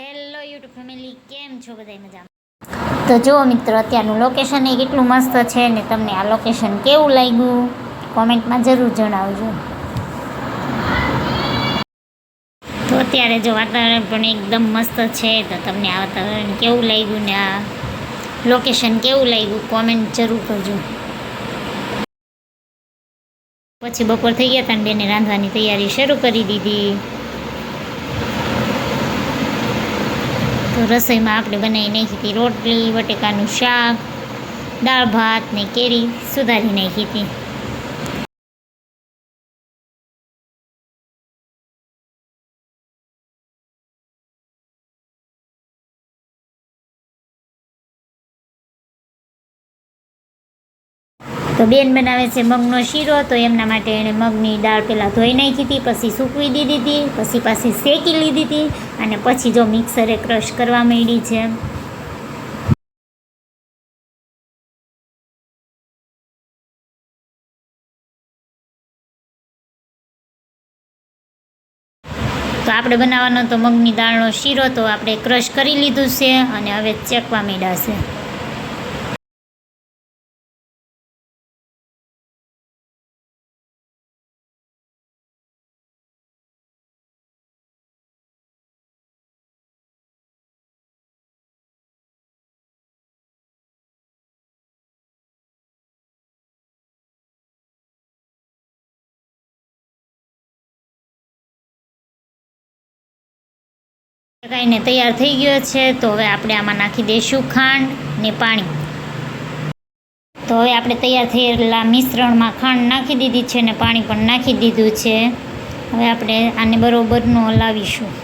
Hello YouTube family, કેમ છો બધા મજામાં? તો જુઓ મિત્રો, અત્યારનું લોકેશન એ કેટલું મસ્ત છે ને તમને આ લોકેશન કેવું લાગ્યું કોમેન્ટમાં જરૂર જણાવજો. તો અત્યારે જો વાતાવરણ પણ એકદમ મસ્ત છે, તો તમને આ વાતાવરણ કેવું લાગ્યું ને આ લોકેશન કેવું લાગ્યું કોમેન્ટ જરૂર કરજો. પછી બપોર થઈ ગયા હતા ને બેને રાંધવાની તૈયારી શરૂ કરી દીધી. તો રસોઈમાં આપણે બનાવી નાખી હતી રોટલી, બટેકાનું શાક, દાળ ભાત ને કેરી સુધારી નાખી હતી. તો બેન બનાવે છે મગનો શીરો, તો એમના માટે એણે મગની દાળ પહેલાં ધોઈ નાખી હતી, પછી સૂકવી દીધી હતી, પછી પાછી શેકી લીધી હતી અને પછી જો મિક્સરે ક્રશ કરવા માંડી છે. તો આપણે બનાવવાનો તો મગની દાળનો શીરો, તો આપણે ક્રશ કરી લીધું છે અને હવે ચેકવા માંડ્યા છે. શેકાઈને તૈયાર થઈ ગયો છે. તો હવે આપણે આમાં નાખી દઈશું ખાંડ ને પાણી. તો હવે આપણે તૈયાર થયેલા મિશ્રણમાં ખાંડ નાખી દીધી છે ને પાણી પણ નાખી દીધું છે. હવે આપણે આને બરોબરનું હલાવીશું.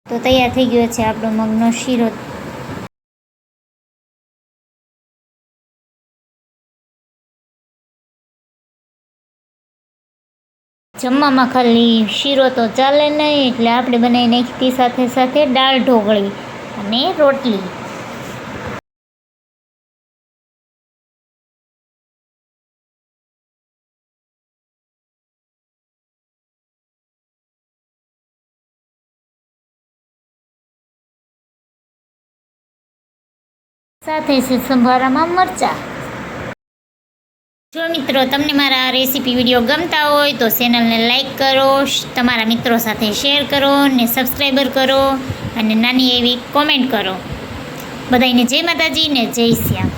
તો તૈયાર થઈ ગયો છે આપણો મગનો શીરો. જમવામાં ખાલી શીરો તો ચાલે નહીં, એટલે આપણે બનાવી નાખી સાથે સાથે દાળ ઢોકળી અને રોટલી. સાથે છે સંભારામાં મરચાં. જો મિત્રો તમને મારા રેસીપી વિડીયો ગમતા હોય તો ચેનલને લાઈક કરો, તમારા મિત્રો સાથે શેર કરો ને સબસ્ક્રાઈબર કરો અને નાની એવી કોમેન્ટ કરો. બધાને જય માતાજી ને જય શ્યામ.